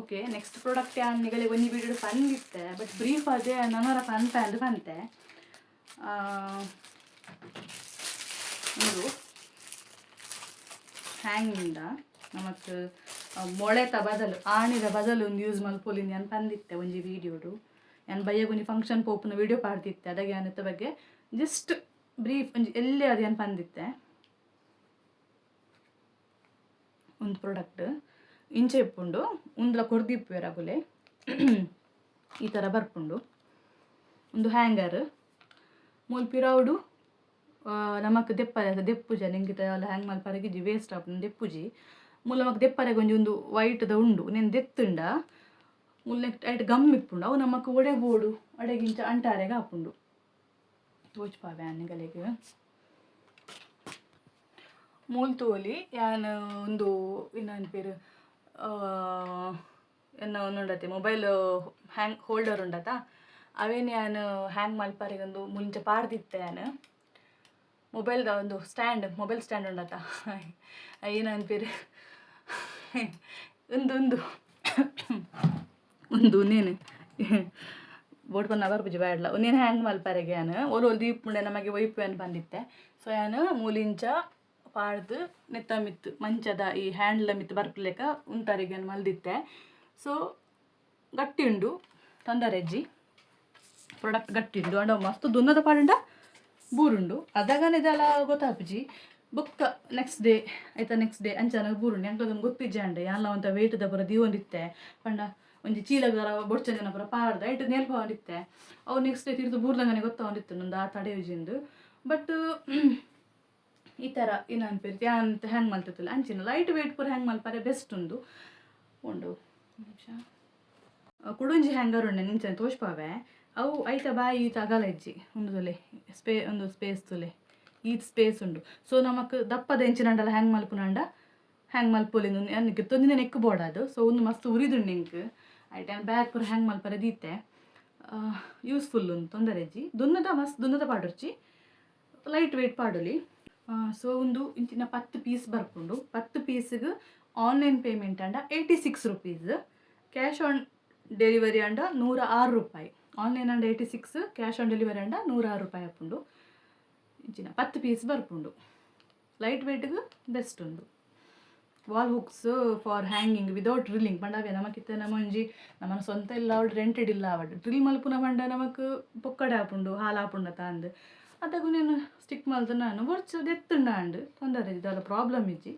Okay next product ಯಾನಿಗಳಿಗೆ ಒಂದು video ಪಂದಿತ್ತೆ but brief ಅದೇ ನನರ ಪಂತೆ ಇದು ಹ್ಯಾಂಗಿಂದ ನಮಕ್ ಮೊಳೆತ ಬದಲು ಆಣಿದ ಬದಲು ಒಂದು ಯೂಸ್ ಮಲ್ಪೊಲಿ ನಾನು ಪಂದಿತ್ತೆ ಒಂಜಿ ವೀಡಿಯೋಡು ನಾನು ಬಯ್ಯಾಗ ಒಂಜಿ ಫಂಕ್ಷನ್ ಪೋಪುನ ವೀಡಿಯೋ ಪಾಡ್ದಿತ್ತೆ ಅದಾಗೆ ಅನ್ನತ್ತ ಬಗ್ಗೆ ಜಸ್ಟ್ ಬ್ರೀಫ್ ಒಂಜಿ ಎಲ್ಲೇ ಅದು ಏನು ಪಂದಿತ್ತೆ ಒಂದು ಪ್ರಾಡಕ್ಟ್ ಇಂಚೆ ಇಪ್ಪುಂಡು ಉಂದ್ಲ ಕೊರ್ದಿಪ್ಪುವೆ ರಗುಲೆ ಈ ಥರ ಬರ್ಪುಂಡು ಒಂದು ಹ್ಯಾಂಗರ್ ಮೂಲ್ಪಿರೌಡು ನಮಕ್ ದೆಪ್ಪುಜ ನಿಂಗೆ ಎಲ್ಲ ಹ್ಯಾಂಗ್ ಮಲ್ಪರಗಿಜ್ಜಿ ವೇಸ್ಟ್ ಆಪುಂಡು ದೆಪ್ಪುಜಿ ಮೂಲ ನಮಕ್ ದೆಪ್ಪರೆಗೆ ಒಂದು ವೈಟ್ದ ಉಂಡು నేను ದೆತ್ತುಂಡ ಮೂಲ ಐಟ್ ಗಮ್ ಇಪ್ಪುಂಡು ಅವು ನಮಕ್ ಒಡೆಬೋಡು ಅಡೆಗಿಂಚ ಅಂಟಾರೆಗೆ ಆಪುಂಡು ತೋಚ್ಪಾವೆ ಅನ್ನಗಲೆಗೆ ಮೂಲ್ ತೋಲಿ ಯಾನು ಒಂದು ಇನ್ನೊಂದು ಪೇರು ಎನ್ನ ಒಂದುಂಡತೆ ಮೊಬೈಲ್ ಹ್ಯಾಂಗ್ ಹೋಲ್ಡರ್ ಉಂಡತ ಅವೇನು ನಾನು ಹ್ಯಾಂಗ್ ಮಲ್ಪರೆಗೆ ಒಂದು ಮುಂಚೆ ಪಾಡ್ದಿತ್ತೆ ನಾನು ಮೊಬೈಲ್ದ ಒಂದು ಮೊಬೈಲ್ ಸ್ಟ್ಯಾಂಡ್ ಉಂಡತ ಏನಂತ ಪೇರು ಒಂದು ನೇನು ಬೋಟ್ ಬಂದು ಬರ್ಪುಜಿ ಬೇಡಲ್ಲ ಒಂದೇನು ಹ್ಯಾಂಗ್ ಮಲ್ಪರೆಗೆ ನಾನು ಒಲು ದೀಪುಂಡೆ ನಮಗೆ ಒಯ್ಪು ಏನು ಬಂದಿತ್ತೆ ಸೊ ನಾನು ಮೂಲಿಂಚ ಪಾಡ್ದು ನೆತ್ತ ಮಿತ್ತು ಮಂಚದ ಈ ಹ್ಯಾಂಡ್ಲ ಮಿತ್ತು ಬರ್ಪಲೇಕ ಉಂಟರಿಗೆ ಮಲ್ದಿತ್ತೆ ಸೊ ಗಟ್ಟಿ ಉಂಡು ತೊಂದರೆಜ್ಜಿ ಪ್ರಾಡಕ್ಟ್ ಗಟ್ಟಿ ಉಂಡು ಅಂಡ ಮಸ್ತ್ ದುನ್ನದ ಪಾಡುಂಡ ಬೂರುಂಡು ಅದಾಗನೇ ಇದೆಲ್ಲ ಗೊತ್ತಾಪುಜಿ ಬುಕ್ಕ ನೆಕ್ಸ್ಟ್ ಡೇ ಅಂಚನ ಬೂರುಂಡು ಎಂಕ್ ಅದನ್ನು ಗೊತ್ತಿಜ್ಜೆ ಅಂಡೆ ಎಲ್ಲ ಒಂತ ವೇಟ್ದ ಪುರ ದೀವೊಂದಿತ್ತೆ ಪಂಡ ಒಂಜಿ ಚೀಲಗರ ಬೊಡ್ಚಂದಿನ ಪುರ ಪಾಡ್ದ ಐಟು ನೆಲ್ಪ ಹೊಂದಿತ್ತೆ ಅವು ನೆಕ್ಸ್ಟ್ ಡೇ ತಿರ್ದು ಬೂರ್ದಂಗನೆ ಗೊತ್ತಾವಂದಿತ್ತು ನಂದು ಆ ತಡೆಯುಜಿಂದು ಬಟ್ ಈ ಥರ ಏನು ಅನ್ಪಿರ್ತಿ ಅಂತ ಹ್ಯಾಂಗ್ ಮಲ್ತಿತ್ತಲ್ಲ ಅಂಚಿನ ಲೈಟ್ ವೇಟ್ ಪೂರ ಹ್ಯಾಂಗ್ ಮಲ್ಪರೆ ಬೆಸ್ಟ್ ಉಂಡು ನಿಮಿಷ ಕುಡುಂಜಿ ಹ್ಯಾಂಗರ್ ಉಂಡೆ ನಿಂಚನೆ ತೋಚ್ಪಾವೆ ಅವು ಐತ ಬಾಯಿ ಈತ ಅಗಲ ಇಜ್ಜಿ ಒಂದು ಸ್ಪೇಸ್ ತುಲೆ ಈ ಸ್ಪೇಸ್ ಉಂಡು ಸೊ ನಮಕ್ ದಪ್ಪದ ಎಂಚಿನಂಡಲ್ಲ ಹ್ಯಾಂಗ್ ಮಲ್ಪುನಂಡ ಹ್ಯಾಂಗ್ ಮಲ್ಪೊಲಿ ನನಗೆ ತೊಂದಿನ ನೆಕ್ ಬೋರ್ಡ್ ಅದು ಸೊ ಒಂದು ಮಸ್ತ್ ಉರಿದುಂಡು ಇಂಕ್ ಐಟ ಬ್ಯಾಗ್ ಪೂರ ಹ್ಯಾಂಗ್ ಮಲ್ಪರೆ ದೀತೆ ಯೂಸ್ಫುಲ್ ಉಂದು ತೊಂದರೆಜ್ಜಿ ದುನ್ನದ ಪಾಡುರ್ಚಿ ಲೈಟ್ ವೇಟ್ ಪಾಡುಲಿ ಸೊ ಒಂದು ಇಂಚಿನ 10 ಪೀಸ್ ಬರ್ಪುಂಡು 10 ಪೀಸ್ಗೆ ಆನ್ಲೈನ್ ಪೇಮೆಂಟ್ ಅಂಡ 86 ರೂಪೀಸ್ ಕ್ಯಾಶ್ ಆನ್ ಡೆಲಿವರಿ ಅಂಡ 106 ರೂಪಾಯಿ ಆನ್ಲೈನ್ ಅಂಡ 86 ಕ್ಯಾಶ್ ಆನ್ ಡೆಲಿವರಿ ಅಂಡ 106 ರೂಪಾಯಿ ಆಪುಂಡು ಇಂಚಿನ 10 ಪೀಸ್ ಬರ್ಪುಂಡು ಲೈಟ್ ವೇಟ್ಗೆ ಬೆಸ್ಟ್ ಉಂಡು wall hooks for hanging without drilling ಪಂಡವೇ ನಮಕಿತ್ತ ನಮ್ಮೊಂಜಿ ನಮ್ಮನ ಸ್ವಂತ ಇಲ್ಲ ಅವಳು ರೆಂಟೆಡ್ ಇಲ್ಲ ಅವಡು ಡ್ರಿಲ್ ಮಲ್ಪುನ ಪಂಡ ನಮಕ್ ಪೊಕ್ಕಡೆ ಆಪುಂಡು ಹಾಲು ಆಪುಂಡ ತಂದು ಅದಾಗೂ ನೀನು ಸ್ಟಿಕ್ ಮಲ್ತು ನಾನು ಬರ್ಚದು ಎತ್ತುಂಡ ಅಂಡು ತೊಂದರೆ ಇದೆಲ್ಲ ಪ್ರಾಬ್ಲಮ್ ಇಜ್ಜಿ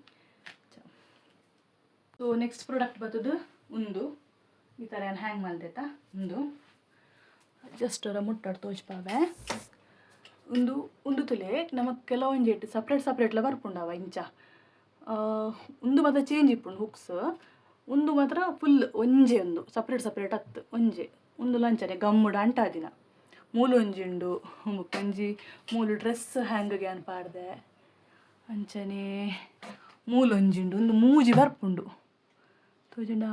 ಸೊ ನೆಕ್ಸ್ಟ್ ಪ್ರಾಡಕ್ಟ್ ಬರ್ತದು ಒಂದು ಈ ಥರ ಏನು ಹ್ಯಾಂಗ್ ಮಲ್ದೈತಾ ಒಂದು ಜಸ್ಟ್ ಅವರ ಮುಟ್ಟಾಡು ತೋಚ್ಪಾವೆ ಒಂದು ತುಲೆ ನಮಗೆ ಕೆಲವೊಂಜೆಟ್ಟು ಸಪ್ರೇಟ್ಲ ಬರ್ಪುಂಡವ ಇಂಚ ಒಂದು ಮಾತ್ರ ಚೇಂಜ್ ಇಪ್ಪುಂಡು ಹುಕ್ಸ್ ಒಂದು ಮಾತ್ರ ಫುಲ್ ಒಂಜೆ ಒಂದು ಸಪ್ರೇಟ್ ಹತ್ತು ಒಂಜೆ ಒಂದು ಲಂಚನೆ ಗಮ್ಮುಡ ಅಂಟಾದಿನ ಮೂಲು ಒಂಜುಂಡು ಒಂಜಿ ಮೂಲು ಡ್ರೆಸ್ ಹ್ಯಾಂಗ್ಗೆ ಅನ್ ಪಾಡ್ದೆ ಅಂಚನೆ ಮೂಲು ಒಂಜುಂಡು ಒಂದು ಮೂಜಿ ಬರ್ಪುಂಡು ತೋಜುಂಡ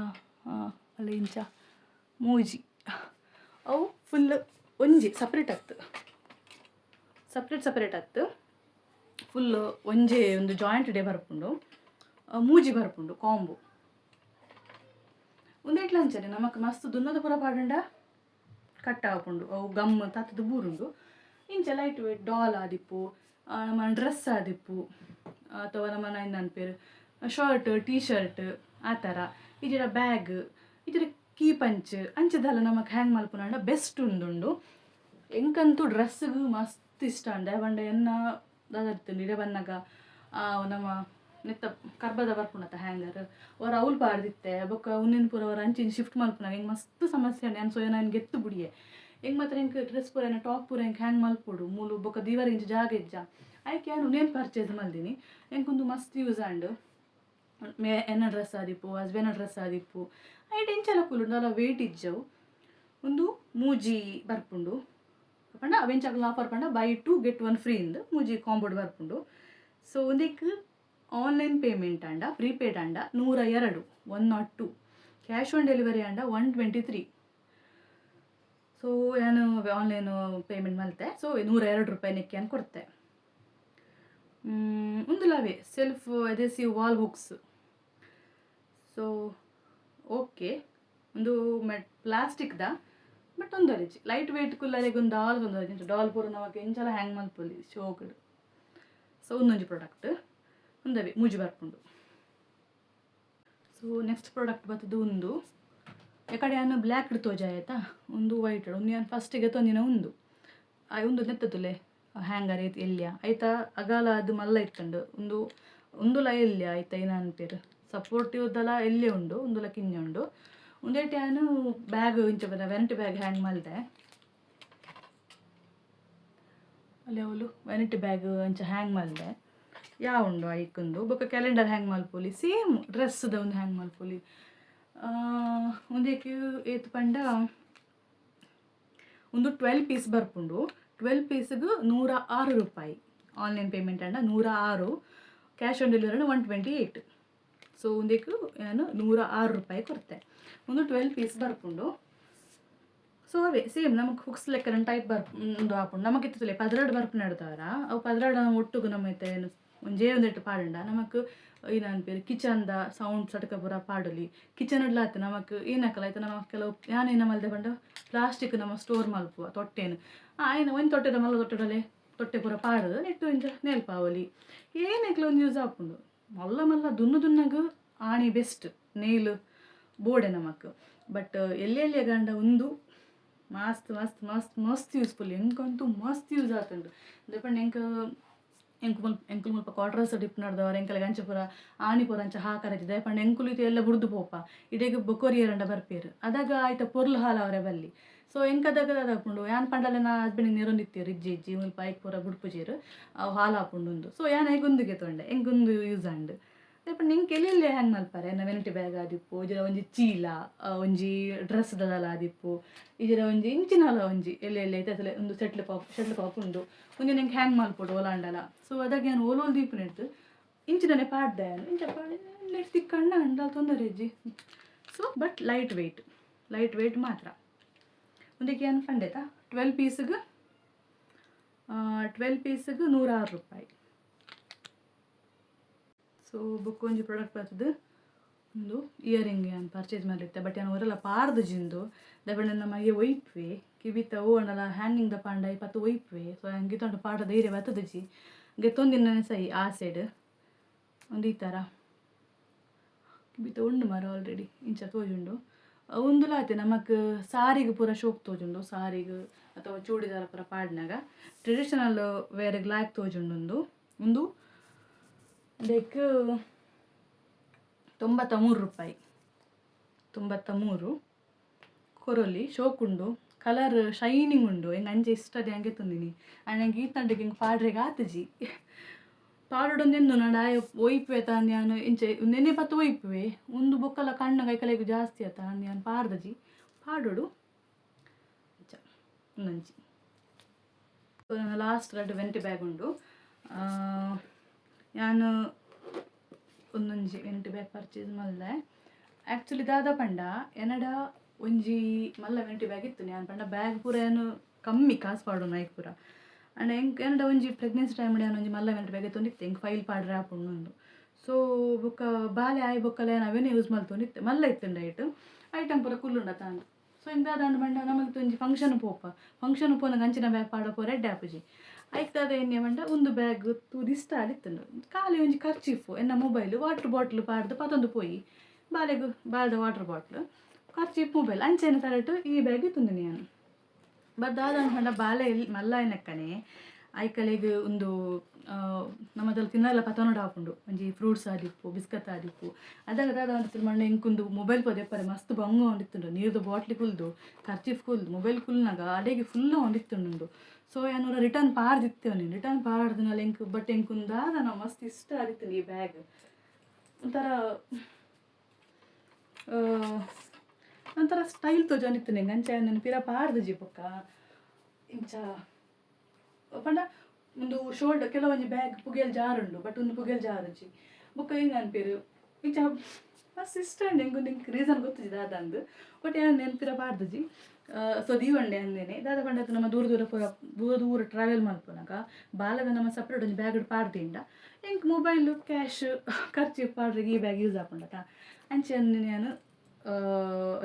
ಅಲ್ಲ ಇಂಚ ಮೂಜಿ ಅವು ಫುಲ್ ಒಂಜಿ ಸಪ್ರೇಟ್ ಹತ್ತು ಫುಲ್ ಒಂಜೆ ಒಂದು ಜಾಯಿಂಟ್ ಡೇ ಬರ್ಪುಂಡು ಮೂಜಿ ಬರ್ಪುಂಡು ಕಾಂಬು ಒಂದೇಟ್ಲ ಅಂಚನೆ ನಮಕ್ ಮಸ್ತ್ ದುನ್ನದ ಪುರ ಪಾಡುಂಡ ಕಟ್ ಆಪುಂಡು ಅವು ಗಮ್ ತತ್ತದು ಬೂರುಂಡು ಇಂಚ ಲೈಟ್ ವೇಟ್ ಡಾಲ್ ಆದಿಪ್ಪು ನಮ್ಮನ ಡ್ರೆಸ್ ಆದಿಪ್ಪು ಅಥವಾ ನಮ್ಮನ ಇನ್ನನ್ಪೇರು ಶರ್ಟ್ ಟೀ ಶರ್ಟ್ ಆ ಥರ ಇದರ ಬ್ಯಾಗ್ ಇದರ ಕೀ ಪಂಚ್ ಅಂಚದಲ್ಲ ನಮಕ್ ಹ್ಯಾಂಗ್ ಮಲ್ಪುನಂಡ ಬೆಸ್ಟ್ ಉಂದುಂಡು ಎಂಕಂತೂ ಡ್ರೆಸ್ಸಿಗೆ ಮಸ್ತ್ ಇಷ್ಟ ಅಂಡೆ ಬಂಡೆ ಎನ್ನ ದಾದರ್ತೀನಿ ಇಡೆ ಬನ್ನಾಗ ನಮ್ಮ ನೆತ್ತ ಕರ್ಬದ ಬರ್ಪುಣತ ಹ್ಯಾಂಗರ್ ಅವರ ಅವ್ಲು ಪಾಡ್ದಿತ್ತೆ ಬೊಕ್ಕ ಉನ್ನಿನ ಪೂರ ಅವರ ಅಂಚಿನ ಶಿಫ್ಟ್ ಮಲ್ಪುನಾಗ ಹೆಂಗೆ ಮಸ್ತ್ ಸಮಸ್ಯೆ ಅಂಡೆ ಏನು ಸೋಯ ನಾನು ಗೆತ್ತು ಬಿಡಿಯೆ ಹೆಂಗೆ ಮಾತ್ರ ಹೆಂಗೆ ಡ್ರೆಸ್ ಪೂರ ಏನೋ ಟಾಪ್ ಪೂರ ಹೆಂಗೆ ಹ್ಯಾಂಗ್ ಮಲ್ಪೊಡು ಮೂಲು ಬೊಕ್ಕ ದೀವಾರ ಇಂಚು ಜಾಗ ಇಜ್ಜ ಆಯ್ಕೆ ನಾನು ನೇನು ಪರ್ಚೇಸ್ ಮಲ್ದಿನಿ ಹೆಂಗೊಂದು ಮಸ್ತ್ ಯೂಸ್ ಆಂಡು ಎನ್ನ ಡ್ರೆಸ್ ಆದಿಪ್ಪು ಹಸ್ಬೆಂಡ್ ಡ್ರೆಸ್ ಆದಿಪ್ಪು ಐಟ್ ಎಂಚೆಲ್ಲ ಕೂಲು ಅಲ್ಲ ವೇಟ್ ಇಜ್ಜವು ಒಂದು ಮೂಜಿ ಬರ್ಪುಂಡು ಪಂಡ ಅವೆಂಚಾಗಲ ಆಫರ್ ಪಂಡ ಬೈ 2 get 1 ಫ್ರೀ ಇಂದು ಮೂಜಿ ಕಾಂಬೋಡ್ ಬರ್ಪುಂಡು ಸೊ ಒಂದಕ್ಕೆ ಆನ್ಲೈನ್ ಪೇಮೆಂಟ್ ಅಂಡ ಪ್ರೀಪೇಡ್ ಅಂಡ 102 102 ಕ್ಯಾಶ್ ಆನ್ ಡೆಲಿವರಿ ಅಂಡ 123 ಸೊ ನಾನು ಆನ್ಲೈನ್ ಪೇಮೆಂಟ್ ಮಲ್ತೆ ಸೊ 102 ರೂಪಾಯಿ ನೆಕ್ಕೆ ಅನ್ನು ಕೊಡ್ತೆ ಒಂದುಲವೇ self adhesive wall hooks so okay ಒಂದು ಪ್ಲಾಸ್ಟಿಕ್ದ ಬಟ್ ಒಂದೊಲಿಜಿ ಲೈಟ್ ವೆಯ್ಟ್ ಕುಲ್ಲರೆಗೆ ಒಂದು ಡಾಲ್ ಒಂದೊಲಿಜಿ ಡಾಲ್ ಪೂರ ನಮಗೆ ಎಂಚಲ ಹ್ಯಾಂಗ್ ಮಲ್ಪೊಲಿ ಶೋಕುಡು. ಸೊ ಒಂದೊಂಜಿ ಪ್ರಾಡಕ್ಟ್ ಒಂದವೆ ಮೂಜಿ ಬರ್ಪುಂಡು. ಸೊ ನೆಕ್ಸ್ಟ್ ಪ್ರಾಡಕ್ಟ್ ಬರ್ತದೆ ಒಂದು ಎಕಡೆ ನಾನು ಬ್ಲ್ಯಾಕ್ ತೋಜ ಆಯ್ತಾ, ಒಂದು ವೈಟ್ ಒಂದು ನಾನು ಫಸ್ಟಿಗೆ ತೊಂದಿನ ಒಂದು ನೆತ್ತದುಲೆ ಹ್ಯಾಂಗರ್ ಐತಿ ಎಲ್ಲಿಯ ಆಯ್ತಾ ಅಗಾಲ ಅದು ಮಲ್ಲ ಇಟ್ಕೊಂಡು ಒಂದುಲ ಎಲ್ಲಿಯ ಆಯ್ತಾ ಏನು ಅನ್ಪೇರು ಸಪೋರ್ಟಿವ್ದಲ್ಲ ಎಲ್ಲೇ ಉಂಡು ಒಂದುಲ ಕಿಂಜ ಉಂಡು ಒಂದೇಟಿ ನಾನು ಬ್ಯಾಗ್ ಇಂಚ ಬರ ವೆನಿಟಿ ಬ್ಯಾಗ್ ಹ್ಯಾಂಗ್ ಮಲ್ದೆ ಅಲ್ಲಿ ಅವಳು ವೆನಿಟಿ ಬ್ಯಾಗ್ ಇಂಚ ಹ್ಯಾಂಗ್ ಮಲ್ದೆ ಯಾವ ಉಂಡು ಐಕೊಂದು ಬೊಕ್ಕ ಕ್ಯಾಲೆಂಡರ್ ಹ್ಯಾಂಗ್ ಮಲ್ಪೊಲಿ ಸೇಮ್ ಡ್ರೆಸ್ದ ಒಂದು ಹ್ಯಾಂಗ್ ಮಲ್ಪೊಲಿ ಒಂದೇಕೆ ಏತು ಪಂಡ ಒಂದು 12 ಪೀಸ್ ಬರ್ಪುಂಡು. 12 ಪೀಸ್ಗೆ 106 ರೂಪಾಯಿ online payment and 106, cash on delivery 128. So ಒಂದಕ್ಕೆ ನಾನು 106 ರೂಪಾಯಿ ಕೊಡ್ತೆ. ಒಂದು 12 ಪೀಸ್ ಬರ್ಪುಂಡು. ಸೊ ಅವೇ ಸೇಮ್ ನಮಗೆ ಹುಕ್ಸ್ ಲೆಕ್ಕ ಟೈಪ್ ಒಂದು ಹಾಕೊಂಡು ನಮಗೆ ಇತ್ತಲೆ 12 ಬರ್ಪು ನಡ್ತಾರ ಅವು 12 ಒಟ್ಟಿಗೆ ನಮ್ಮ ಏನು ಒಂಜೇ ಒಂದೆಟ್ಟು ಪಾಡಂಡ ನಮಕ್ ಏನಂಪೇರು ಕಿಚನ್ದ ಸೌಂಡ್ ಸಟಕ ಪೂರ ಪಾಡಲಿ ಕಿಚನ್ ಇಡ್ಲಾತ ನಮಕ್ ಏನಕ್ಕಲ್ಲ ಆಯ್ತು ನಮ್ಮ ಕೆಲವು ಯಾನೇನ ಮಲ್ದೆ ಬಂಡ ಪ್ಲಾಸ್ಟಿಕ್ ನಮ್ಮ ಸ್ಟೋರ್ ಮಲ್ಪುವ ತೊಟ್ಟೆನು ಏನು ಒಂದು ತೊಟ್ಟೆದ ಮಲ್ಲ ತೊಟ್ಟೆಡಲೆ ತೊಟ್ಟೆ ಪೂರ ಪಾಡದು ನೆಟ್ಟು ಇಂಚ ನೆಲ್ಪಾವಲಿ ಏನಕ್ಲ ಒಂದು ಯೂಸ್ ಹಾಕೊಂಡು ಮಲ್ಲ ದುನ್ನಗ ಆಣಿ ಬೆಸ್ಟ್ ನೇಲ್ ಬೋಡೆ ನಮಕ್. ಬಟ್ ಎಲ್ಲೆಲ್ಲಿಯ ಗಂಡ ಒಂದು ಮಸ್ತ್ ಯೂಸ್ಫುಲ್ ಎಂಕಂತೂ ಮಸ್ತ್ ಯೂಸ್ ಆತುಂಡು ದೆಪಂಡ್ ಎಂಕುಲು ಮುಲ್ಪ ಕ್ವಾರ್ಟರ್ಸ್ ಡಿಪ್ ನಡೆದವ್ರು ಎಂಕಲಿಗೆ ಅಂಚೆ ಪೂರ ಆಣಿ ಪೂರ ಅಂಚ ಹಾಕರತ್ತಿದೆ ಪಂಡ ಎಂಕುಲು ಇದು ಎಲ್ಲ ಬುಡ್ದು ಪೋಪ ಇಡೀಗೆ ಬೊಕೊರಿಯರಂಡ ಬರ್ಪೇರು ಅದಾಗ ಆಯ್ತ ಪೊರ್ಲು ಹಾಲು ಅವರೇ ಬಲ್ಲಿ. ಸೊ ಎಂಕದಾಗ ಹಾಕೊಂಡು ಯಾನ್ ಪಂಡಲೆ ನಾ ಹಸ್ಬೆಂಡಿಗೆ ನೀರೊಂದಿತ್ತೀರು ಇಜ್ಜಿ ಮುಲ್ಪ ಐಕ್ ಪೂರ ಬುಡ್ಪುಜೀರು ಅವು ಹಾಲು ಹಾಕೊಂಡು ಒಂದು. ಸೊ ಯಾನ್ ಐಗೊಂದಿಗೆ ತೊಂಡೆ ಎಂಗೊಂದು ಯೂಸ್ ಅಂಡ್ ಪಂಡ ಎಂಕ್ ಎಲ್ಲೆಲ್ಲಿ ಹ್ಯಾಂಗ್ ಮಲ್ಪಾರೆ ನಾ ವೆನಿಟಿ ಬ್ಯಾಗ್ ಆದಿಪ್ಪು ಇಜರ ಒಂಜಿ ಚೀಲ ಒಂಜಿ ಡ್ರೆಸ್ ದಲ ಆದಿಪ್ಪು ಇಜರ ಒಂಜಿ ಇಂಚಿನಲ ಒಂಜಿ ಎಲ್ಲೆಲ್ಲಿ ಐತೆ ಒಂದು ಸೆಟ್ಲ್ ಪಾಪ್ ಉಂಡು ಒಂಜಿ ನಂಗೆ ಹ್ಯಾಂಗ್ ಮಲ್ಪೊಡು ಓಲಾಂಡಲ. ಸೊ ಅದಾಗ ನಾನು ಓಲೋಲ್ ದೀಪ ನೆಡ್ತು ಇಂಚಿನೇ ಪಾಡ್ದೆ ಇಂಚ ಪಾಡಿ ನೆಟ್ ತಿಕ್ಕಣ್ಣ ಅಂಡ ತೊಂದರೆ ಇಜ್ಜಿ. ಸೊ ಬಟ್ ಲೈಟ್ ವೆಯ್ಟ್ ಮಾತ್ರ ಒಂದಕ್ಕೆ ಏನು ಪಂಡೇತಾ 12 ಪೀಸ್ಗೆ 106 ರೂಪಾಯಿ. ಸೊ ಬುಕ್ ಒಂಜಿ ಪ್ರಾಡಕ್ಟ್ ಬರ್ತದೆ ಒಂದು ಇಯರಿಂಗ್ ಏನು ಪರ್ಚೇಸ್ ಮಾಡಿರುತ್ತೆ ಬಟ್ ಏನು ಅವರೆಲ್ಲ ಪಾಡ್ದು ಜಿಂದು ದಯವಿಟ್ಟು ನಮಗೆ ಒಯ್ಪೆ ಕಿವಿತ ಓಣಲ್ಲ ಹ್ಯಾಂಗಿಂಗ್ ಪಾಂಡ ಇಪ್ಪತ್ತು ಒಯ್ಪೆ. ಸೊ ಹಂಗೆ ತೊಂಡು ಪಾಡ ಧೈರ್ಯ ಬರ್ತದೆ ಜಿ ಗೆತ್ತೊಂದಿನ ಸೈ ಆ ಸೈಡ್ ಒಂದು ಈ ಥರ ಕಿವಿತ ಉಂಡು ಮರ ಆಲ್ರೆಡಿ ಇಂಚ ತೋಜುಂಡು ಒಂದುಲ ಆಯ್ತು ನಮಕ್ ಸಾರಿಗೆ ಪೂರ ಶೋಕ್ ತೋಜುಂಡು ಸಾರಿಗೆ ಅಥವಾ ಚೂಡಿದಾರ ಪೂರ ಪಾಡಿನಾಗ ಟ್ರೆಡಿಷನಲ್ ವೇರೆಗೆ ಲಾಯ್ಕ್ ತೋಜುಂಡು ಒಂದು ಅದಕ್ಕೆ 93 ರೂಪಾಯಿ 93 ಕೊರೊಲಿ ಶೋಕುಂಡು ಕಲರ್ ಶೈನಿಂಗ್ ಉಂಡು ಹೆಂಗೆ ಅಂಚೆ ಇಷ್ಟದೆ ಹಂಗೆ ತಂದಿನಿ ಆ್ಯಂಡ್ ನಂಗೆ ಈ ತಂಡಕ್ಕೆ ಹಿಂಗೆ ಪಾಡ್ರೆಗೆ ಆತಜಿ ಪಾಡೊಂದೆಂದು ನಡ ಒಯ್ಪುವೆ ತಾಂದು ನಾನು ಇಂಚೆ ನೆನೆ ಪತ್ತು ಒಯ್ಪುವೆ ಒಂದು ಬೊಕ್ಕಲ ಕಣ್ಣು ಕೈಕಲೆಗೂ ಜಾಸ್ತಿ ಆತ ಅಂದು ನಾನು ಪಾಡ್ದಜಿ ಪಾಡೋಡು ಇಂಚ ಒಂದಂಚಿ. ಸೊ ನನ್ನ ಲಾಸ್ಟ್ 2 ವೆಂಟಿ ಬ್ಯಾಗ್ ಉಂಡು ನಾನು ಒಂದೊಂಜಿ ವೆಂಟಿ ಬ್ಯಾಗ್ ಪರ್ಚೇಸ್ ಮಲ್ದೆ ಆ್ಯಕ್ಚುಲಿ ದಾದ ಪಂಡ ಎನಡ ಒಂಜಿ ಮಲ್ಲ ವೆಂಟಿ ಬ್ಯಾಗ್ ಇತ್ತು ನಾನು ಪಂಡ ಬ್ಯಾಗ್ ಪೂರ ಏನು ಕಮ್ಮಿ ಕಾಸು ಪಾಡು ನೈಕ್ ಪೂರ ಆ್ಯಂಡ್ ಎನಡ ಒಂಜಿ ಪ್ರೆಗ್ನೆನ್ಸಿ ಟೈಮ್ ನಾನು ಒಂಜಿ ಮಲ್ಲ ವೆಂಟಿ ಬ್ಯಾಗ್ ತೊಂದಿತ್ತೆ ಹೆಂಗೆ ಫೈಲ್ ಪಾಡ್ರೆ ಹಾಕೊಂಡು. ಸೊ ಬೊಕ್ಕ ಬಾಲೆ ಆಯ್ ಬೊಕ್ಕಲೆ ನಾವೇನೇ ಯೂಸ್ ಮಲ್ತೊಂದಿತ್ತೆ ಮಲ್ಲ ಇತ್ತುಂಡ ಐಟಮ್ ಪೂರ ಕುಲ್ಲುಂಡ ತಾಂಡು. ಸೊ ಹಿಂಗೆ ದಾದಂಡು ಬಂಡ ನಮಗೆ ಒಂಜಿ ಫಂಕ್ಷನ್ ಪೋನಾಗ ಅಂಚಿನ ಬ್ಯಾಗ್ ಪಾಡೋಪೋ ರೆಡ್ ಆಪುಜಿ ಐಕ್ದಾದ ಎಣ್ಣೆ ಮಂಡ ಒಂದು ಬ್ಯಾಗ್ ತೂದಿಷ್ಟ ಆಡಿತ್ತಂಡು ಖಾಲಿ ಒಂಜಿ ಖರ್ಚೀಫು ಎನ್ನ ಮೊಬೈಲ್ ವಾಟರ್ ಬಾಟ್ಲ್ ಪಾಡ್ದು ಪತ್ತೊಂದು ಪೋಯಿ ಬಾಲ್ದ ವಾಟರ್ ಬಾಟ್ಲ್ ಖರ್ಚೀಫ್ ಮೊಬೈಲ್ ಅಂಚೆನ ತರಟು ಈ ಬ್ಯಾಗ್ ತುಂದಿನಿ ನಾನು ಬದ್ದಾದ ಪಂಡ ಬಾಲೆ ಮಲ್ಲ ಎನ್ನಕ್ಕನೆ ಐಕಲೆಗೆ ಒಂದು ನಮ್ಮದಲ್ಲಿ ತಿನ್ನಲ್ಲ ಪತನೋಡು ಹಾಕೊಂಡು ಒಂಜಿ ಫ್ರೂಟ್ಸ್ ಆದಿಪ್ಪು ಬಿಸ್ಕತ್ ಆದಿಪ್ಪು ಅದಾಗ ದಾದ ಒಂದು ಮಣ್ಣ ಇಂಕೊಂದು ಮೊಬೈಲ್ ಪೊದೆಪ್ಪರೆ ಮಸ್ತ್ ಬಂಗ ಹೊಂದಿತ್ತುಂಡು ನೀರ್ದು ಬಾಟ್ಲಿ ಕುಲ್ದು ಖರ್ಚೀಫ್ ಕುಲ್ದು ಮೊಬೈಲ್ ಕುಲ್ನಾಗ ಅಡೆಗೆ ಫುಲ್ಲ ಹೊಂದಿತ್ತುಂಡು. ಸೊ ಏನೂರ ರಿಟರ್ನ್ ಪಾಡ್ದಿತ್ತೇವೆ ನೀನು ರಿಟರ್ನ್ ಪಾಡ್ದನಲ್ಲಿ ಎಂಕ್ ಬಟ್ ಎಂಕುಂದಾದ ನಾವು ಮಸ್ತ್ ಇಷ್ಟ ಆದಿತ್ತು ಈ ಬ್ಯಾಗ್ ಒಂಥರ ಸ್ಟೈಲ್ ತೋಜೊಂದಿತ್ತು ನಿಂಗೆ ಅಂಚೆ ನಾನು ಪಿರ ಪಾಡ್ದು ಜಿ ಪಕ್ಕ ಇಂಚ ಪಂಡ ಒಂದು ಶೋಲ್ಡರ್ ಕೆಲವೊಂದು ಬ್ಯಾಗ್ ಪುಗೆಲ್ ಜಾರುಂಡು ಬಟ್ ಒಂದು ಪುಗೆಲ್ ಜಾರುಜಿ ಬುಕ್ಕ ಹಿಂಗೆ ಅನ್ಪೇರು ಇಂಚ ಮಸ್ತ್ ಇಷ್ಟ ನಿಂಗೆ ರೀಸನ್ ಗೊತ್ತಿದೆ ಅದಂದು ಬಟ್ ಏನು ನೆನಪಿರ ಪಾಡ್ದು ಸೊ ದೀವಂಡೆ ಅಂದೇನೆ ದಾದ ಪಂಡತ್ತು ನಮ್ಮ ದೂರ ಟ್ರಾವೆಲ್ ಮಲ್ಪನಾಗ ಬಾಲದ ನಮ್ಮ ಸಪ್ರೇಟ್ ಒಂದು ಬ್ಯಾಗ್ ಪಾಡ್ದಿಂಡ ಹೆಂಗೆ ಮೊಬೈಲು ಕ್ಯಾಶ್ ಖರ್ಚು ಪಾಡ್ರಿಗೆ ಈ ಬ್ಯಾಗ್ ಯೂಸ್ ಹಾಕೊಂಡಟ ಅಂಚೆ ಅಂದಿನಿ ನಾನು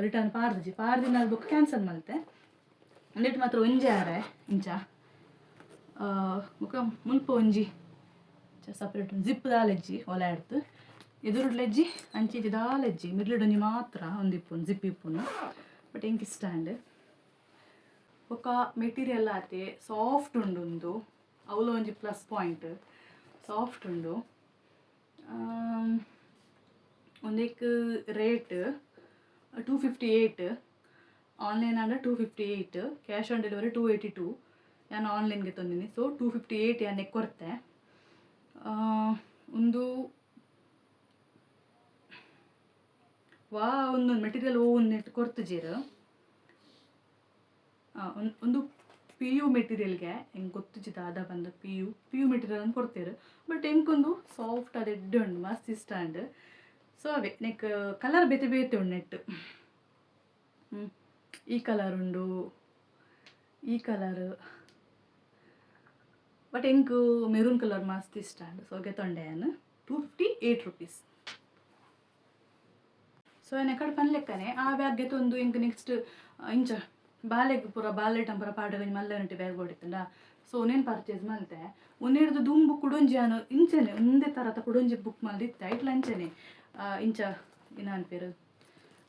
ರಿಟರ್ನ್ ಪಾರ್ದಿನ ಬುಕ್ ಕ್ಯಾನ್ಸಲ್ ಮಲ್ತೆ ಒಂದೇಟ್ ಮಾತ್ರ ಒಂಜಿ ಆರೆ ಇಂಚ ಬುಕ್ಕ ಮುಲ್ಪ ಒಂಜಿ ಸಪ್ರೇಟ್ ಜಿಪ್ ದಾಲೆಜ್ಜಿ ಒಲಾಡ್ತು ಎದುರುಡ್ಲೆಜ್ಜಿ ಅಂಚಿ ದಾಲೆಜ್ಜಿ ಮಿಡ್ಲಿಡೊಂಜಿ ಮಾತ್ರ ಒಂದಿಪ್ಪುನು ಜಿಪ್ ಇಪ್ಪುನು ಬಟ್ ಎಂಕ್ ಇಷ್ಟ ಅಂಡ್ ಬೊಕ್ಕ ಮೆಟೀರಿಯಲ್ ಆತೆ ಸಾಫ್ಟ್ ಉಂಡು ಅವಳು ಒಂಜಿ ಪ್ಲಸ್ ಪಾಯಿಂಟ್ ಸಾಫ್ಟ್ ಉಂಡು ಒಂದೇಕ್ ರೇಟ್ 258 ಆನ್ಲೈನ್ ಆಂಡ 258 ಕ್ಯಾಶ್ ಆನ್ ಡೆಲಿವರಿ 282 ನಾನು ಆನ್ಲೈನ್ಗೆ ತಂದಿನಿ ಸೊ 258 ಯಾನೆ ಕೊರತೆ ಒಂದು ಒಂದೊಂದು ಮೆಟೀರಿಯಲ್ ನೆಟ್ ಕೊರ್ತು ಜೀರು ಒಂದು ಪಿ ಯು ಮೆಟೀರಿಯಲ್ಗೆ ಹೆಂಗೆ ಗೊತ್ತಿದ್ದ ಅದ ಬಂದ ಪಿ ಯು ಮೆಟೀರಿಯಲ್ ಅಂತ ಕೊಡ್ತೇರು ಬಟ್ ಹೆಂಗೊಂದು ಸಾಫ್ಟ್ ಅದು ಎಡ್ಡೆ ಉಂಡು ಮಸ್ತ್ ಇಷ್ಟ and so away neck colour ಬೇತೆ ಬೇತೆ ಉಂಡು ನೆಟ್ ಈ ಕಲರ್ ಉಂಡು ಈ ಕಲರ್ ಬಟ್ ಹೆಂಗೆ ಮೆರೂನ್ ಕಲರ್ ಮಸ್ತ್ ಇಷ್ಟ ಅಂಡ್ ಸೊ ತೊಂಡೆ ನಾನು 258 ರೂಪೀಸ್ ಸೊ ನಾನು ಎಕಡೆ ಪನ್ಲೆಕ್ಕನೆ ಆ ಬ್ಯಾಗ್ಗೆ ತಂದು ಹೆಂಗೆ ನೆಕ್ಸ್ಟ್ ಇಂಚ ಬಾಲೆಗೆ ಪೂರ ಬಾಲೆಟಂ ಪೂರ ಪಾಡಗಂಜಿ ಮಲ್ಲನಟ್ಟಿ ಬ್ಯಾಗ್ ಹೊಡಿತಂಡ ಸೊ ನೇನು ಪರ್ಚೇಸ್ ಮಲ್ತೆ ಒಂದೆರಡು ದುಂಬು ಕುಡೊಂಜಿ ಅನು ಇಂಚನೆ ಒಂದೇ ಥರದ ಕುಡೊಂಜಿ ಬುಕ್ ಮಲ್ದಿತ್ತ ಇಟ್ಲ ಅಂಚನೆ ಇಂಚ ಇನ್ನ ಅನ್ಪೇರು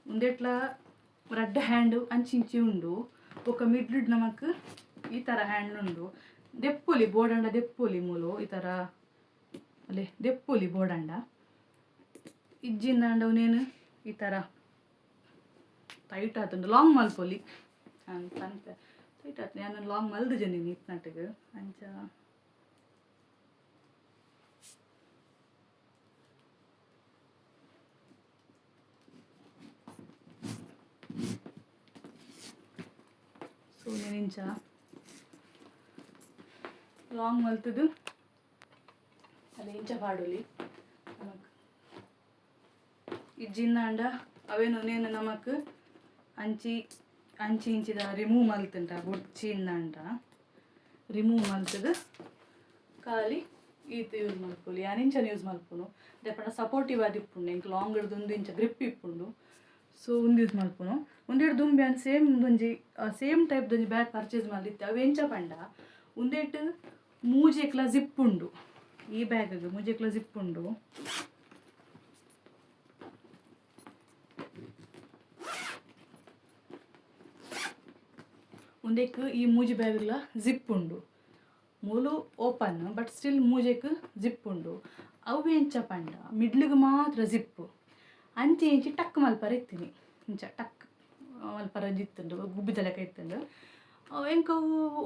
ಒಂದೆಟ್ಲ ರಡ್ಡ ಹ್ಯಾಂಡು ಅಂಚಿ ಉಂಡು ఒక ಮಿಡ್ಲಿಡ್ ನಮಕ್ ಈ ಥರ ಹ್ಯಾಂಡ್ ಉಂಡು ದೆಪ್ಪೊಲಿ ಬೋಡಂಡ ದೆಪ್ಪೊಲಿ ಮೂಲು ಈ ಥರ ಅಲ್ಲೇ ದೆಪ್ಪೊಲಿ ಬೋಡಂಡ ಇಜ್ಜಿಂದ ನೇನು ಈ ಥರ ಟೈಟ್ ಆತುಂಡು ಲಾಂಗ್ ಮಲ್ಪೊಲಿ ಅಂತ ಟೈಟ್ ಆಯ್ತು ನಾನು ಲಾಂಗ್ ಮಲ್ದು ಜನಿ ನೀಟ್ ನಟಿಗೆ ಅಂಚ ಸೊ నేను ఇంచ లాంగ్ మల్తుదు అది ఇంచ పాడోలి నమక్ ఇజ్జిందాండ అవేను నేను నమక్ అంచి ಇಂಚಿದ ರಿಮೂವ್ ಮಲ್ತುಂಟ ಬೊಚ್ಚಿಂದಂಡ ರಿಮೂವ್ ಮಲ್ತದು ಖಾಲಿ ಈತು ಯೂಸ್ ಮಲ್ಪೊಲಿ ಯಾನು ಇಂಚನ ಯೂಸ್ ಮಲ್ಪುನು ದೆಪ್ಪಂಡ ಸಪೋರ್ಟಿವ್ ಆದಿ ಇಪ್ಪುಂಡು ಇಂಕ ಲಾಂಗ್ ಹಿಡ್ದು ಒಂದು ಇಂಚ ಗ್ರಿಪ್ ಇಪ್ಪುಂಡು ಸೊ ಒಂದು ಯೂಸ್ ಮಲ್ಪುನು ಒಂದೆರಡು ದುಂಬಿ ಅನ್ ಸೇಮ್ ಟೈಪ್ ದೊಂಜಿ ಬ್ಯಾಗ್ ಪರ್ಚೇಸ್ ಮಲ್ದಿತ್ತೆ ಅವು ಎಂಚ ಪಂಡ ಒಂದೇಟು ಮೂಜೆಕ್ಲ ಜಿಪ್ ಉಂಡು ಈ ಬ್ಯಾಗಿಗೆ ಮೂಜೆಕ್ಲ ಜಿಪ್ ಉಂಡು ಒಂದೇಕ್ ಈ ಮೂಜಿ ಬ್ಯಾಗ್ಲ ಜಿಪ್ ಉಂಡು ಮೂಲು ಓಪನ್ ಬಟ್ ಸ್ಟಿಲ್ ಮೂಜೆಕ್ ಜಿಪ್ ಉಂಡು ಅವು ಎಂಚ ಪಂಡ ಮಿಡ್ಲಿಗೆ ಮಾತ್ರ ಜಿಪ್ಪು ಅಂಚಿ ಇಂಚಿ ಟಕ್ ಮಲ್ಪರ ಇತ್ತೀನಿ ಇಂಚ ಟಕ್ ಮಲ್ಪರ ಜಿತ್ತುಂಡು ಗುಬ್ಬಿದ ಲೆಕ್ಕ ಇತ್ತುಂಡು ಎಂಕ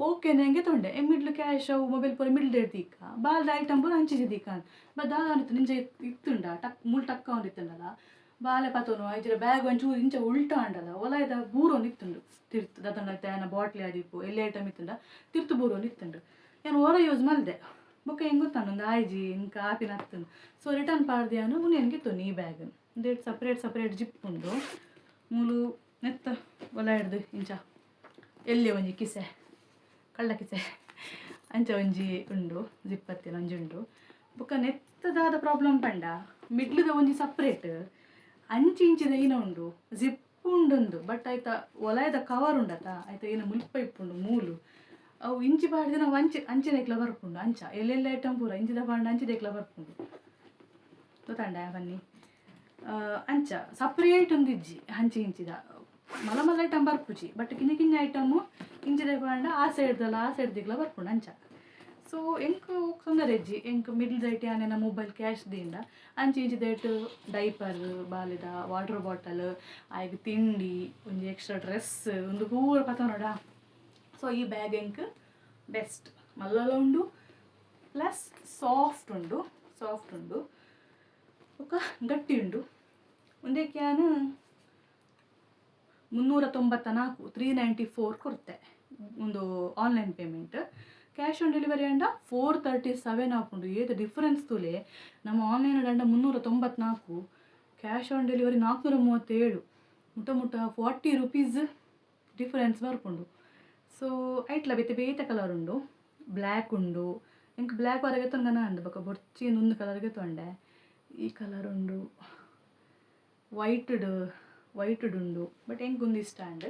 ಓಕೆ ನಂಗೆ ತೊಂಡೆ ಮಿಡ್ಲು ಕ್ಯಾಶ್ ಅವು ಮೊಬೈಲ್ ಪೂರ ಮಿಡ್ಲ್ ಇಡ್ದೀಕ ಬಾಲ್ದ ಐಟಮ್ ಪೂರ ಅಂಚಿದೀಕ ಬಟ್ ದಾದ ಅನಿತ್ತು ನಿಂಚ ಇತ್ತುಂಡ ಟಕ್ ಮೂಲ್ ಟಕ್ಕ ಒಂದಿತ್ತುಂಡಲ್ಲ ಬಾಲೆ ಪತೋನು ಐತಿರ ಬ್ಯಾಗ್ ಒಂಚೂರು ಇಂಚ ಉಲ್ಟಾ ಅಂಡಲ್ಲ ಒಲಾಯ್ದ ಬೂರೊಂದು ಇತ್ತುಂಡು ತಿರ್ತು ದತ್ತಂಡ ತೇನ ಬಾಟ್ಲಿ ಆದಿಪ್ಪು ಎಲ್ಲಿ ಐಟಮ್ ಇತ್ತುಂಡ ತಿರ್ತು ಬೂರೊಂದು ಇತ್ತುಂಡು ಏನು ಓರ ಯೂಸ್ ಮಲ್ದೆ ಬೊಕ್ಕ ಹೆಂಗೆ ಗೊತ್ತಾನೊಂದು ಆಯ್ಜಿ ಹಿಂಗೆ ಆಪಿನ ಹತ್ತುಂಡು ಸೊ ರಿಟರ್ನ್ ಪಾಡ್ದೆ ಅನು ಉನ್ನೆನ್ಗೆ ತೊನಿ ಈ ಬ್ಯಾಗ್ ಒಂದೇಟ್ ಸಪ್ರೇಟ್ ಜಿಪ್ ಉಂಡು ಮೂಲು ನೆತ್ತ ಒಲ ಹಿಡ್ದು ಇಂಚ ಎಲ್ಲಿ ಒಂಜಿ ಕಿಸೆ ಕಳ್ಳ ಕಿಸೆ ಅಂಚ ಒಂಜಿ ಉಂಡು ಜಿಪ್ ಹತ್ತಿನ ಒಂಜಿ ಉಂಡು ಬೊಕ್ಕ ನೆತ್ತದಾದ ಪ್ರಾಬ್ಲಮ್ ಪಂಡ ಮಿಡ್ಲದ ಒಂಜಿ ಸಪ್ರೇಟ್ ಅಂಚಿ ಇಂಚಿದ ಏನ ಉಂಡು ಜಿಪ್ ಉಂಡೊಂದು ಬಟ್ ಆಯ್ತಾ ಒಲಾಯದ ಕವರ್ ಉಂಡತ ಆಯ್ತಾ ಏನು ಮುಲ್ಪ ಇಪ್ಪುಂಡು ಮೂಲು ಅವು ಇಂಚಿ ಬಾಡಿದ ನಾವು ಅಂಚಿದೆಕ್ಲ ಬರ್ಪುಂಡು ಅಂಚ ಎಲ್ಲೆಲ್ಲ ಐಟಮ್ ಪೂರ ಇಂಚಿದ ಬಾಂಡ ಅಂಚಿದೆಕ್ಲ ಬರ್ಪುಂಡು ಗೊತ್ತಾಂಡ ಬನ್ನಿ ಅಂಚ ಸಪ್ರೇಟ್ ಒಂದು ಇಜ್ಜಿ ಹಂಚಿ ಇಂಚಿದ ಮಲ ಐಟಮ್ ಬರ್ಪುಜಿ ಬಟ್ ಕಿನ್ನ ಐಟಮು ಇಂಚಿದ ಬಾಂಡ ಆ ಸೈಡ್ದಿಗ್ಲ ಬರ್ಪುಂಡು ಅಂಚ ಸೊ ಎಂಕ್ ತೊಂದರೆ ಇಜ್ಜಿ ಎಂಕ್ ಮಿಡ್ಲ್ ದೈಟ್ ಆನೆನ ಮೊಬೈಲ್ ಕ್ಯಾಶ್ ದಿಂದ ಅಂಚಿ ಇಂಚಿ ದೈಟ್ ಡೈಪರ್ ಬಾಲಿದ ವಾಟರ್ ಬಾಟಲ್ ಆಯ್ಕೆ ತಿಂಡಿ ಒಂದು ಎಕ್ಸ್ಟ್ರಾ ಡ್ರೆಸ್ ಒಂದು ಪೂರ ಪತ ನೋಡ ಸೊ ಈ ಬ್ಯಾಗ್ ಎಂಕ್ ಬೆಸ್ಟ್ ಮಲ್ಲಲ ಉಂಡು ಪ್ಲಸ್ ಸಾಫ್ಟ್ ಉಂಡು ఒక ಗಟ್ಟಿ ಉಂಡು ಒಂದೇ ಕ್ಯಾನ್ 394 394 ಕೊಡ್ತೆ ಒಂದು online payment cash on delivery ಅಂಡ 437 ಹಾಕೊಂಡು ಏದು ಡಿಫರೆನ್ಸ್ ತುಲೆ ನಮ್ಮ ಆನ್ಲೈನ್ ಅಂಡ 394 ಕ್ಯಾಶ್ ಆನ್ ಡೆಲಿವರಿ 437 ಮುಟ್ಟ 40 ರೂಪೀಸ್ ಡಿಫರೆನ್ಸ್ ಬರ್ಕೊಂಡು ಸೊ ಐಟ್ಲ ಬೇತೆ ಕಲರ್ ಉಂಡು ಬ್ಲ್ಯಾಕ್ ಉಂಡು ಇಂಕ ಬ್ಲ್ಯಾಕ್ ವರೆಗೆ ತೊಂಗನ ಅಂದು ಬೊಕ್ಕ ಬೊರ್ಚಿನ ಒಂದು ಕಲರ್ಗೆ ತೊಂಡೆ ಈ ಕಲರ್ ಉಂಡು ವೈಟ್ಡ್ ವೈಟ್ ಉಂಡು ಬಟ್ ಹೆಂಗೆ ಉಂದು ಇಷ್ಟ ಅಂಡ್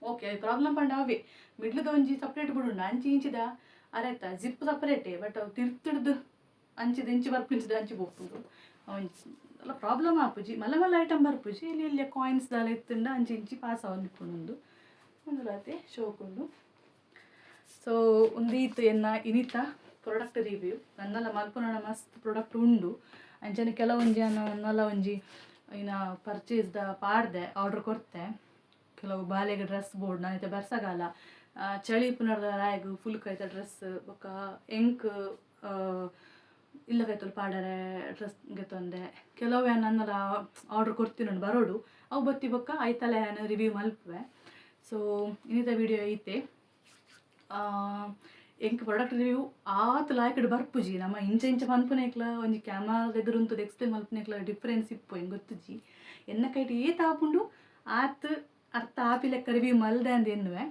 ಓಕೆ ಪ್ರಾಬ್ಲಮ್ ಪಂಡ ಅವೇ ಮಿಡ್ಲದ ಒಂಜಿ ಸಪ್ರೇಟ್ ಬಿಡುಂಡು ಅಂಚಿ ಇಂಚಿದ ಅರೆತ ಜಿಪ್ ಸಪ್ರೇಟೇ ಬಟ್ ಅವು ತಿರ್ತಿಡ್ದು ಅಂಚಿದ ಇಂಚಿ ಬರ್ಪಿಂಚಿದ ಅಂಚಿ ಬೋಪುಂಡು ಅಲ್ಲ ಪ್ರಾಬ್ಲಮ್ ಆಪುಜಿ ಮಲ್ಲ ಮಲ್ಲ ಐಟಮ್ ಬರ್ಪುಜಿ ಇಲ್ಲಿ ಇಲ್ಲಿ ಕಾಯಿನ್ಸ್ ದಾಲ ಎತ್ತುಂಡ ಅಂಚಿ ಇಂಚಿ ಪಾಸ್ ಅವನಿಪ್ಪುಂಡು ಒಂದು ರಾತೆ ಶೋಕುಂಡು ಸೊ ಒಂದೀತು ಎನ್ನ ಇನಿತ ಪ್ರಾಡಕ್ಟ್ ರಿವ್ಯೂ ನನ್ನೆಲ್ಲ ಮಲ್ಪುನ ಮಸ್ತ್ ಪ್ರಾಡಕ್ಟ್ ಉಂಡು ಅಂಚನೆ ಕೆಲವೊಂಜಿ ನನ್ನೆಲ್ಲ ಒಂಜಿ ಇನ್ನ ಪರ್ಚೇಸ್ದ ಪಾಡ್ದೆ ಆರ್ಡ್ರ್ ಕೊಡ್ತೆ ಕೆಲವು ಬಾಲೆಗೆ ಡ್ರೆಸ್ ಬೋರ್ಡ್ ನಾನೈತೆ ಬರ್ಸಗಾಲ ಚಳಿ ಪುನರ್ದ ರಾಯಗು ಫುಲ್ ಕೈತ ಡ್ರೆಸ್ ಬೊಕ್ಕ ಎಂಕ್ ಇಲ್ಲ ಕೈತಲು ಪಾಡರೆ ಡ್ರೆಸ್ಗೆ ತೊಂದೆ ಕೆಲವು ನನ್ನೆಲ್ಲ ಆರ್ಡ್ರ್ ಕೊಡ್ತೀನಿ ಬರೋಡು ಅವು ಬತ್ತಿ ಬೊಕ್ಕ ಐತಲೆ ನಾನು ರಿವ್ಯೂ ಮಲ್ಪುವೆ ಸೊ ಇನ್ನಿತ ವಿಡಿಯೋ ಐತೆ ಎಂಕ್ ಪ್ರಾಡಕ್ಟ್ ರಿವ್ಯೂ ಆತ್ ಲಾಯ್ಕಡ್ ಬರ್ಪುಜಿ ನಮ್ಮ ಇಂಚ ಮನ್ಪುನೇಕ್ಲ ಒಂಜಿ ಕ್ಯಾಮರಾದ ಎದುರುಂತದ ಎಕ್ಸ್ಪ್ಲೇನ್ ಮಲ್ಪುನೇಕ್ಲ ಡಿಫ್ರೆನ್ಸ್ ಇಪ್ಪು ಹೆಂಗೆ ಗೊತ್ತುಜಿ ಎನ್ನ ಕೈಟ್ ಏತ್ ಆಪುಂಡು ಆತ್ ಅರ್ಥ ಆಪಿ ಲೆಕ್ಕ ರಿವ್ಯೂ ಮಲ್ದೆ ಅಂದ ಎನ್ನುವೆ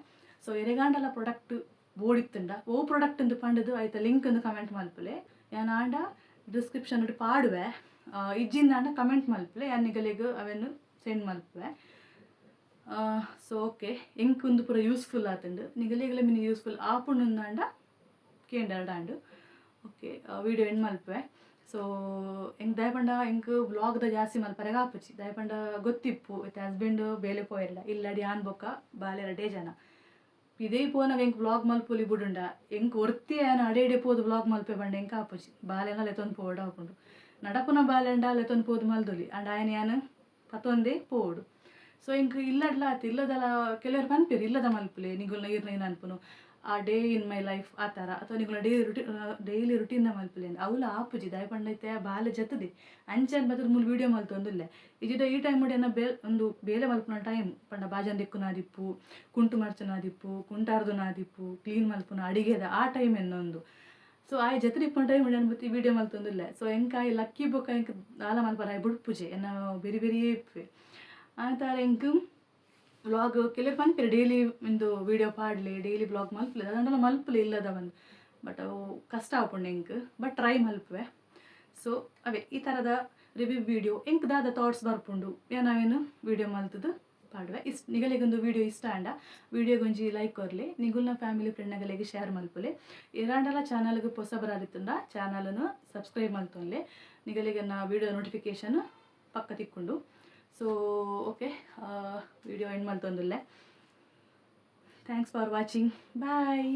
ಸೊ ಎರೆಗಾಂಡಲ ಪ್ರಾಡಕ್ಟ್ ಓಡಿತ್ತುಂಡ ಓ ಪ್ರಾಡಕ್ಟ್ ಎಂದು ಪಂಡದು ಆಯ್ತಾ ಲಿಂಕ್ ಒಂದು ಕಮೆಂಟ್ ಮಲ್ಪಲೆ ಯಾನ್ ಆಂಡ ಡಿಸ್ಕ್ರಿಪ್ಷನ್ ಪಾಡುವೆ ಇಜ್ಜಿಂದ ಆಂಡ ಕಮೆಂಟ್ ಮಲ್ಪಲೆ ಯಾನ್ ನಿಗಲಿಗೆ ಅವೆನ್ನು ಸೆಂಡ್ ಮಲ್ಪುವೆ ಸೊ ಓಕೆ ಎಂಕ್ ಒಂದು ಪೂರ ಯೂಸ್ಫುಲ್ ಆತಂಡು ನಿಗಲಿಗಲ ಮಿನಿ ಯೂಸ್ಫುಲ್ ಆಪುಂಡು ಕೇಂಡಾಂಡು ಓಕೆ ವಿಡಿಯೋ ಎಂಡ್ ಮಲ್ಪುವೆ ಸೊ ಎಂಕ್ ದಯಪಂಡ ಎಂಕ್ ವ್ಲಾಗ್ದ ಜಾಸ್ತಿ ಮಲ್ಪರೆಗ ಆಪುಜಿ ದಯಪಂಡ ಗೊತ್ತಿಪ್ಪು ಇತ್ತೆ ಹಸ್ಬೆಂಡ್ ಬೇಲೆ ಪೋಯರ್ಲ ಇಲ್ಲಡಿ ಆನ್ ಬೊಕ್ಕ ಬಾಲೆರ ಡೇಜನ ಇದೇ ಪೋನಾಗ ಎಂಕ್ ವ್ಲಾಗ್ ಮಲ್ಪೊಲಿ ಬಿಡುಂಡ ಎಂಕ್ ಒರ್ತಿ ಏನು ಅಡೆ ಪೋದು ವ್ಲಾಗ್ ಮಲ್ಪೆ ಬಂಡ ಎಂಕ ಆಪುಜಿ ಬಾಲೆನ ಲೆತೊಂದು ಪೋಡು ಹಾಕೊಂಡು ನಡಪುನ ಬಾಲೆಂಡ ಲೆತೊಂದು ಪೋದು ಮಲ್ದೊಲಿ ಅಂಡ್ ಆಯನ ಯಾನು ಪತ್ತೊಂದೇ ಪೋಡು ಸೊ ಇಂಕ ಇಲ್ಲಡ್ಲ ಆಯ್ತು ಇಲ್ಲದಲ್ಲ ಕೆಲವರು ಪನ್ಪೇರು ಇಲ್ಲದ ಮಲ್ಪಲೆ ನಿಗುಲ್ನ ಏನು ಅನ್ಪುನು ಆ ಡೇ ಇನ್ ಮೈ ಲೈಫ್ ಆ ಥರ ಅಥವಾ ನಿಗುಲ ಡೈಲಿ ರುಟೀನ್ನ ಮಲ್ಪಲೆ ಅವಳು ಆಪುಜಿ ದಯಪಂಡೈತೆ ಬಾಲೆ ಜತ್ತದೆ ಅಂಚನ್ ಬದ್ರ ಮೂಲ ವೀಡಿಯೋ ಮಲ್ತೊಂದಿಲ್ಲ ಇಜಿದ ಈ ಟೈಮ್ ಮುಡಿ ಒಂದು ಬೇಲೆ ಮಲ್ಪುನ ಟೈಮ್ ಪಂಡ ಬಾಜನ್ ದಿಕ್ಕುನಾದಿಪ್ಪು ಕುಂಟು ಮರ್ಚನಾದಿಪ್ಪು ಕುಂಟಾರ್ದುನಾದಿಪ್ಪು ಕ್ಲೀನ್ ಮಲ್ಪುನ ಅಡಿಗೆದ ಆ ಟೈಮ್ ಎನ್ನೊಂದು ಸೊ ಆಯ್ ಜೊತೆ ಇಪ್ಪೊಂದು ಟೈಮ್ ಮುಡಿ ಅನ್ಬತ್ತಿ ವೀಡಿಯೋ ಮಲ್ತೊಂದಿಲ್ಲ ಸೊ ಎಂಕಾಯಿ ಲಕ್ಕಿ ಬೊಕ್ಕ ಎಂಕ್ ದಾಲ ಮಲ್ಪರ ಬುಡ್ಪುಜೆ ಎನ್ನ ಬೇರೆ ಬೇರೆಯೇ ಇಪ್ಪೆ ಆ ಥರ ಎಂಕ್ ವ್ಲಾಗ್ ಕೆಲವರು ಪನ್ಪೇರು ಡೈಲಿ ಒಂದು ವೀಡಿಯೋ ಪಾಡ್ಲೆ ಡೈಲಿ ವ್ಲಾಗ್ ಮಲ್ಪಲೆ ಅದನ್ನೆಲ್ಲ ಮಲ್ಪಲೆ ಇಲ್ಲದ ಒಂದು ಬಟ್ ಅವು ಕಷ್ಟ ಆಪುಂಡು ಎಂಕ್ ಬಟ್ ಟ್ರೈ ಮಲ್ಪುವೆ ಸೊ ಅವೇ ಈ ಥರದ ರಿವ್ಯೂ ವೀಡಿಯೋ ಎಂಕ್ ದಾದ ಥಾಟ್ಸ್ ಬರ್ಪುಂಡು ನಾವೇನು ವೀಡಿಯೋ ಮಲ್ತದ್ದು ಪಾಡುವೆ ನಿಗಲಿಗೊಂದು ವೀಡಿಯೋ ಇಷ್ಟ ಅಂಡ ವೀಡಿಯೋಗೊಂಜಿ ಲೈಕ್ ಕೊರ್ಲಿ ನಿಗುಲ್ನ ಫ್ಯಾಮಿಲಿ ಫ್ರೆಂಡ್ಗಳಿಗೆ ಶೇರ್ ಮಲ್ಪಲೆ ಇರಾಂಡಲ ಚಾನಲ್ಗೆ ಹೊಸ ಬರಾದಿತ್ತಂದ ಚಾನಲನ್ನು ಸಬ್ಸ್ಕ್ರೈಬ್ ಮಲ್ತೊನ್ಲೆ ನಿಗಲಿಗೆ ವೀಡಿಯೋ ನೋಟಿಫಿಕೇಶನ್ ಪಕ್ಕ ತಿಕ್ಕೊಂಡು ಸೊ ಓಕೆ ವಿಡಿಯೋ ಎಂಡ್ ಮಲ್ತೊಂದುಲ್ಲೆ ಥ್ಯಾಂಕ್ಸ್ ಫಾರ್ ವಾಚಿಂಗ್ ಬಾಯ್.